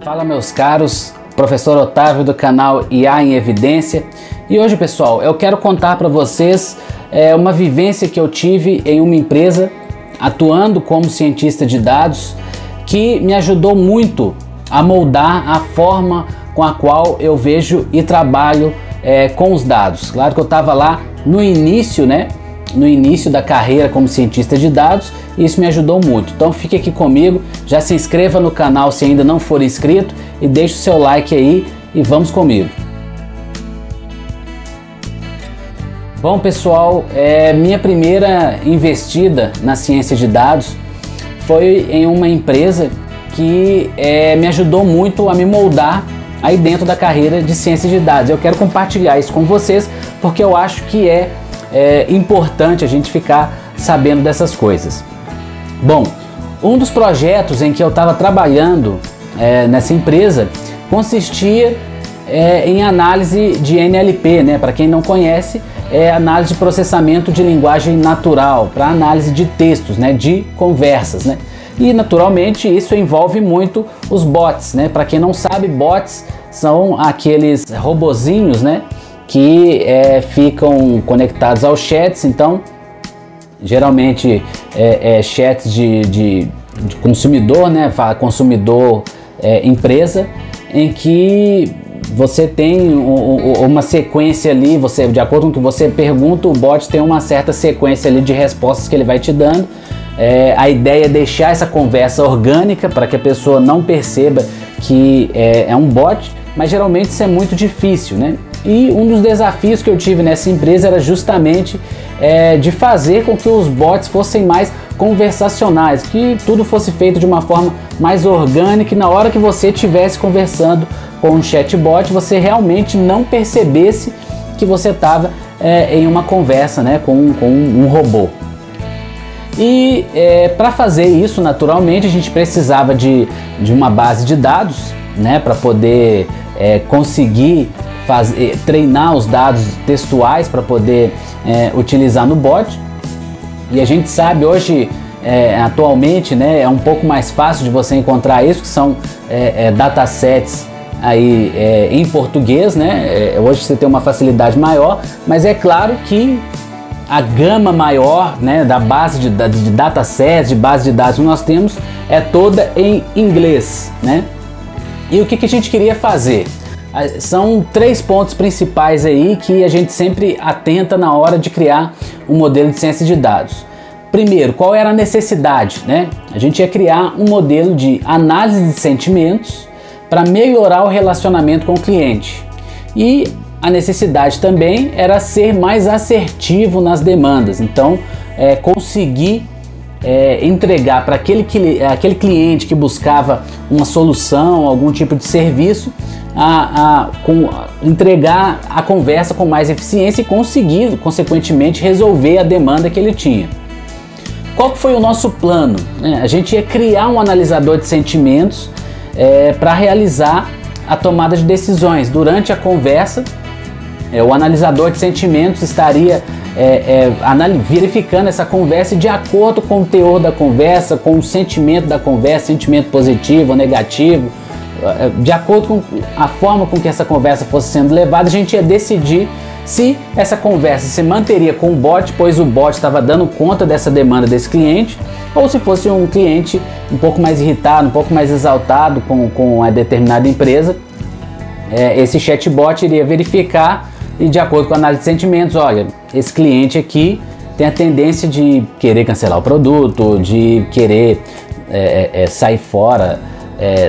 Fala meus caros, professor Otávio do canal IA em Evidência. E hoje, pessoal, eu quero contar para vocês uma vivência que eu tive em uma empresa atuando como cientista de dados, que me ajudou muito a moldar a forma com a qual eu vejo e trabalho com os dados. Claro que eu estava lá no início, né? No início da carreira como cientista de dados, e isso me ajudou muito. Então fique aqui comigo, já se inscreva no canal se ainda não for inscrito e deixe o seu like aí e vamos comigo. Bom pessoal, minha primeira investida na ciência de dados foi em uma empresa que me ajudou muito a me moldar aí dentro da carreira de ciência de dados. Eu quero compartilhar isso com vocês porque eu acho que é importante a gente ficar sabendo dessas coisas. Bom, um dos projetos em que eu estava trabalhando nessa empresa consistia em análise de NLP, né? Para quem não conhece, é análise de processamento de linguagem natural, para análise de textos, né? De conversas, né? E naturalmente isso envolve muito os bots, né? Para quem não sabe, bots são aqueles robozinhos, né? Que ficam conectados aos chats. Então geralmente chats de consumidor, né? Consumidor empresa, em que você tem uma sequência ali, de acordo com o que você pergunta, o bot tem uma certa sequência ali de respostas que ele vai te dando. A ideia é deixar essa conversa orgânica para que a pessoa não perceba que é um bot, mas geralmente isso é muito difícil, né? E um dos desafios que eu tive nessa empresa era justamente de fazer com que os bots fossem mais conversacionais, que tudo fosse feito de uma forma mais orgânica e na hora que você estivesse conversando com um chatbot, você realmente não percebesse que você estava em uma conversa, né, com um robô. E para fazer isso, naturalmente, a gente precisava de uma base de dados, né, para poder conseguir treinar os dados textuais para poder utilizar no bot. E a gente sabe hoje, atualmente, né, é um pouco mais fácil de você encontrar isso, que são datasets aí em português, né? Hoje você tem uma facilidade maior, mas é claro que a gama maior, né, da base de datasets, de base de dados que nós temos é toda em inglês, né? E o que a gente queria fazer? São 3 pontos principais aí que a gente sempre atenta na hora de criar um modelo de ciência de dados. Primeiro, qual era a necessidade, né? A gente ia criar um modelo de análise de sentimentos para melhorar o relacionamento com o cliente. E a necessidade também era ser mais assertivo nas demandas. Então, conseguir entregar para aquele cliente que buscava uma solução, algum tipo de serviço, entregar a conversa com mais eficiência e conseguir, consequentemente, resolver a demanda que ele tinha. Qual que foi o nosso plano? A gente ia criar um analisador de sentimentos para realizar a tomada de decisões. Durante a conversa, o analisador de sentimentos estaria verificando essa conversa e, de acordo com o teor da conversa, com o sentimento da conversa, sentimento positivo ou negativo, de acordo com a forma com que essa conversa fosse sendo levada, a gente ia decidir se essa conversa se manteria com o bot, pois o bot estava dando conta dessa demanda desse cliente, ou se fosse um cliente um pouco mais irritado, um pouco mais exaltado com a determinada empresa, esse chatbot iria verificar e, de acordo com a análise de sentimentos, olha, esse cliente aqui tem a tendência de querer cancelar o produto, de querer sair fora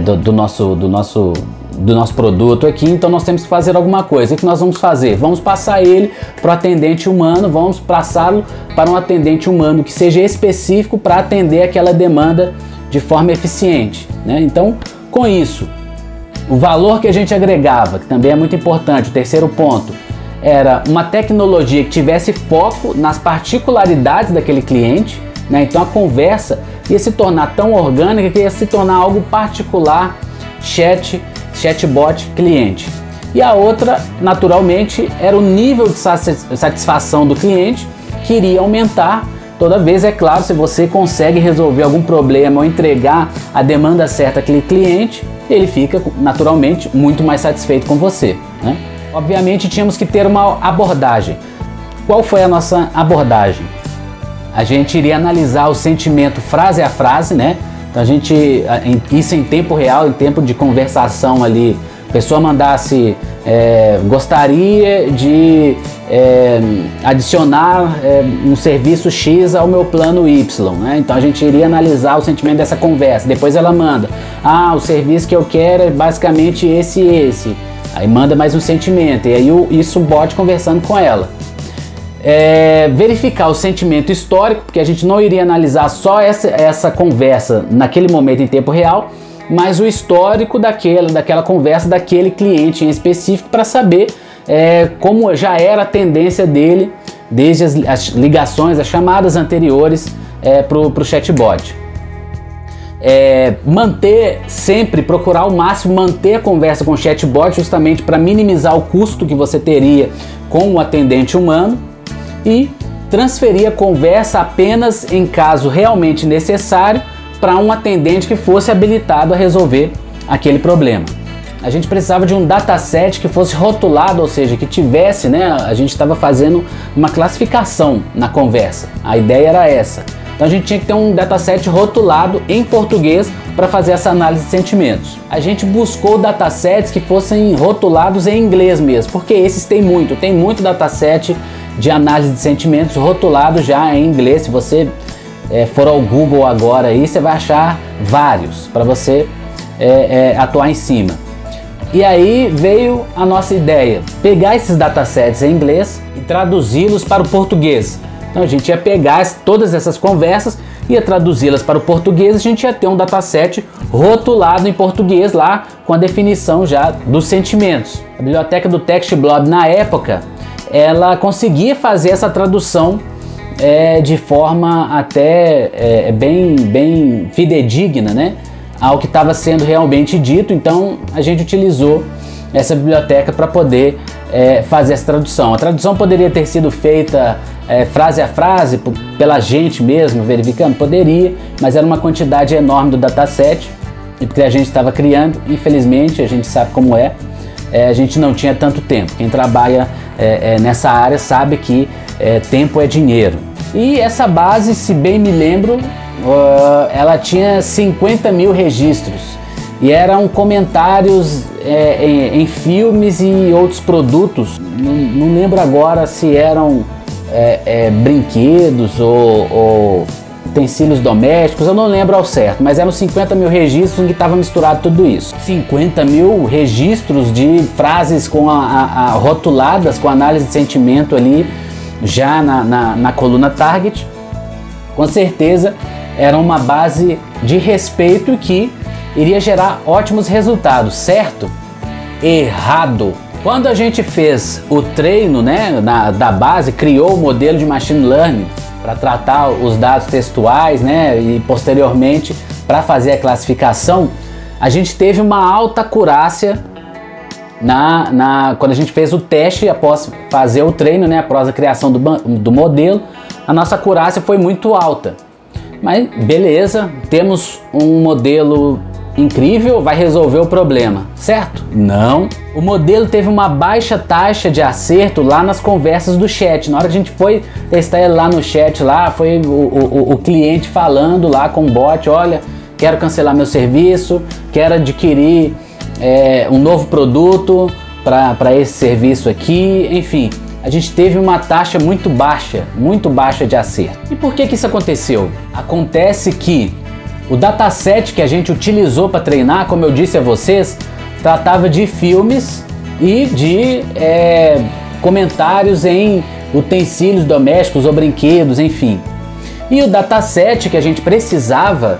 do nosso produto aqui, então nós temos que fazer alguma coisa. O que nós vamos fazer? Vamos passar ele para o atendente humano, vamos passá-lo para um atendente humano que seja específico para atender aquela demanda de forma eficiente, né? Então, com isso, o valor que a gente agregava, que também é muito importante, o terceiro ponto, era uma tecnologia que tivesse foco nas particularidades daquele cliente, né? Então a conversa ia se tornar tão orgânica que ia se tornar algo particular, chatbot cliente. E a outra, naturalmente, era o nível de satisfação do cliente, que iria aumentar toda vez, é claro, se você consegue resolver algum problema ou entregar a demanda certa àquele cliente, ele fica naturalmente muito mais satisfeito com você, né? Obviamente tínhamos que ter uma abordagem. Qual foi a nossa abordagem? A gente iria analisar o sentimento frase a frase, né? Então a gente, isso em tempo real, em tempo de conversação ali, a pessoa mandasse, gostaria de adicionar um serviço X ao meu plano Y, né? Então a gente iria analisar o sentimento dessa conversa. Depois ela manda, o serviço que eu quero é basicamente esse e esse. Aí manda mais um sentimento, e aí isso o bot conversando com ela. Verificar o sentimento histórico, porque a gente não iria analisar só essa conversa naquele momento em tempo real, mas o histórico daquela conversa, daquele cliente em específico, para saber como já era a tendência dele desde as ligações, as chamadas anteriores para o chatbot. Procurar ao máximo manter a conversa com o chatbot, justamente para minimizar o custo que você teria com o atendente humano, e transferir a conversa apenas em caso realmente necessário para um atendente que fosse habilitado a resolver aquele problema. A gente precisava de um dataset que fosse rotulado, ou seja, que tivesse, né, a gente estava fazendo uma classificação na conversa, a ideia era essa. Então a gente tinha que ter um dataset rotulado em português para fazer essa análise de sentimentos. A gente buscou datasets que fossem rotulados em inglês mesmo, porque esses tem muito dataset de análise de sentimentos rotulado já em inglês. Se você for ao Google agora aí, você vai achar vários para você atuar em cima. E aí veio a nossa ideia, pegar esses datasets em inglês e traduzi-los para o português. Então a gente ia pegar todas essas conversas, ia traduzi-las para o português, a gente ia ter um dataset rotulado em português lá, com a definição já dos sentimentos. A biblioteca do TextBlob na época, ela conseguia fazer essa tradução de forma até bem fidedigna, né, ao que estava sendo realmente dito. Então a gente utilizou essa biblioteca para poder fazer essa tradução. A tradução poderia ter sido feita frase a frase pela gente mesmo, verificando? Poderia, mas era uma quantidade enorme do dataset, e porque a gente estava criando, infelizmente, a gente sabe como a gente não tinha tanto tempo. Quem trabalha nessa área sabe que tempo é dinheiro. E essa base, se bem me lembro, ela tinha 50 mil registros e eram comentários em filmes e outros produtos. Não lembro agora se eram brinquedos ou utensílios domésticos, eu não lembro ao certo, mas eram 50 mil registros em que estava misturado tudo isso. 50 mil registros de frases rotuladas com análise de sentimento ali já na coluna target. Com certeza era uma base de respeito que iria gerar ótimos resultados, certo? Errado! Quando a gente fez o treino, né, da base, criou o modelo de machine learning para tratar os dados textuais, né, e posteriormente para fazer a classificação, a gente teve uma alta acurácia quando a gente fez o teste após fazer o treino, né, após a criação do modelo. A nossa acurácia foi muito alta. Mas beleza, temos um modelo incrível, vai resolver o problema, certo? Não. O modelo teve uma baixa taxa de acerto lá nas conversas do chat. Na hora que a gente foi testar ele lá no chat, lá foi o cliente falando lá com o bot: olha, quero cancelar meu serviço, quero adquirir um novo produto para esse serviço aqui, enfim. A gente teve uma taxa muito baixa de acerto. E por que isso aconteceu? Acontece que o dataset que a gente utilizou para treinar, como eu disse a vocês, tratava de filmes e de comentários em utensílios domésticos ou brinquedos, enfim. E o dataset que a gente precisava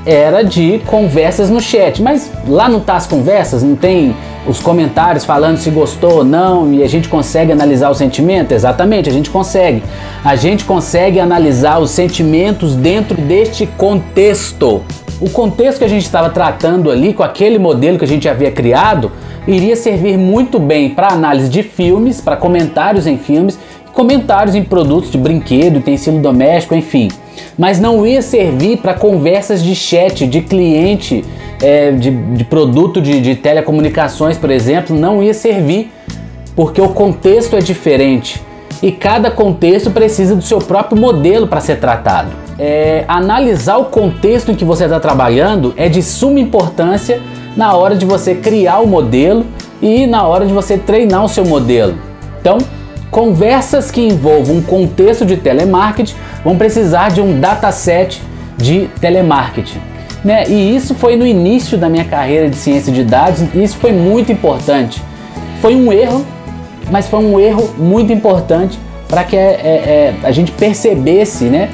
era de conversas no chat, mas lá não tá as conversas, não tem os comentários falando se gostou ou não, e a gente consegue analisar o sentimento? Exatamente, a gente consegue. A gente consegue analisar os sentimentos dentro deste contexto. O contexto que a gente estava tratando ali, com aquele modelo que a gente havia criado, iria servir muito bem para análise de filmes, para comentários em filmes, comentários em produtos de brinquedo, utensílio doméstico, enfim. Mas não ia servir para conversas de chat, de cliente de produto de telecomunicações, por exemplo, não ia servir, porque o contexto é diferente e cada contexto precisa do seu próprio modelo para ser tratado. Analisar o contexto em que você está trabalhando é de suma importância na hora de você criar o modelo e na hora de você treinar o seu modelo. Então, conversas que envolvam um contexto de telemarketing vão precisar de um dataset de telemarketing, né? E isso foi no início da minha carreira de ciência de dados, e isso foi muito importante. Foi um erro, mas foi um erro muito importante para que a gente percebesse, né?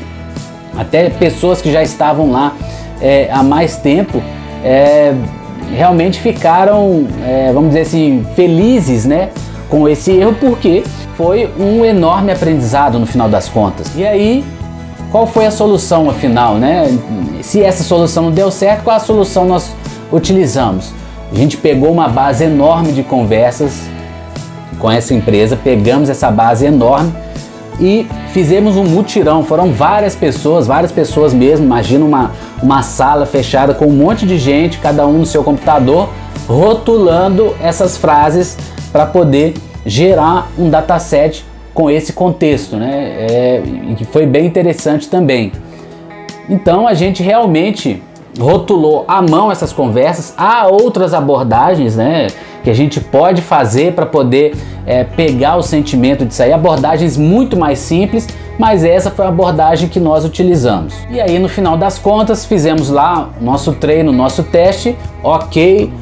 Até pessoas que já estavam lá há mais tempo realmente ficaram, vamos dizer assim, felizes, né, com esse erro, porque foi um enorme aprendizado no final das contas. E aí, qual foi a solução afinal, né? Se essa solução não deu certo, qual a solução nós utilizamos? A gente pegou uma base enorme de conversas com essa empresa, pegamos essa base enorme e fizemos um mutirão. Foram várias pessoas mesmo. Imagina uma sala fechada com um monte de gente, cada um no seu computador, rotulando essas frases para poder gerar um dataset com esse contexto, né? E que foi bem interessante também. Então a gente realmente rotulou à mão essas conversas. Há outras abordagens, né, que a gente pode fazer para poder pegar o sentimento disso aí, abordagens muito mais simples, mas essa foi a abordagem que nós utilizamos. E aí, no final das contas, fizemos lá nosso treino, nosso teste, ok,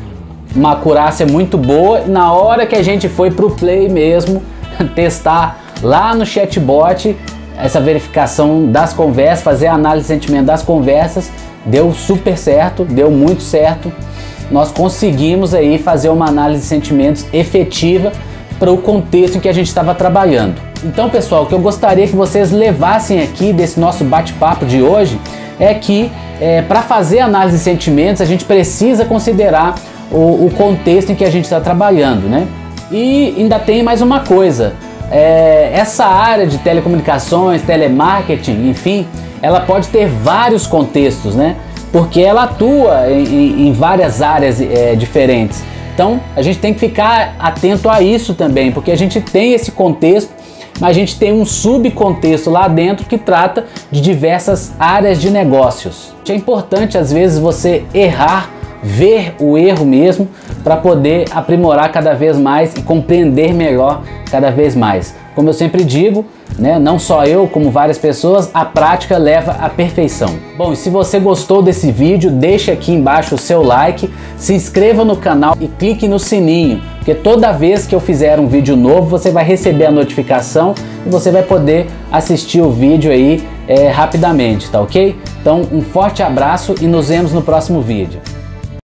uma acurácia muito boa. Na hora que a gente foi pro play mesmo, testar lá no chatbot, essa verificação das conversas, fazer a análise de sentimento das conversas, deu super certo, deu muito certo. Nós conseguimos aí fazer uma análise de sentimentos efetiva para o contexto em que a gente estava trabalhando. Então, pessoal, o que eu gostaria que vocês levassem aqui desse nosso bate-papo de hoje é que para fazer análise de sentimentos a gente precisa considerar o contexto em que a gente está trabalhando, né? E ainda tem mais uma coisa, essa área de telecomunicações, telemarketing, enfim, ela pode ter vários contextos, né? Porque ela atua em várias áreas diferentes. Então a gente tem que ficar atento a isso também, porque a gente tem esse contexto, mas a gente tem um subcontexto lá dentro que trata de diversas áreas de negócios. É importante às vezes você errar, ver o erro mesmo, para poder aprimorar cada vez mais e compreender melhor cada vez mais. Como eu sempre digo, né, não só eu, como várias pessoas, a prática leva à perfeição. Bom, e se você gostou desse vídeo, deixa aqui embaixo o seu like, se inscreva no canal e clique no sininho, porque toda vez que eu fizer um vídeo novo, você vai receber a notificação e você vai poder assistir o vídeo aí rapidamente, tá ok? Então, um forte abraço e nos vemos no próximo vídeo.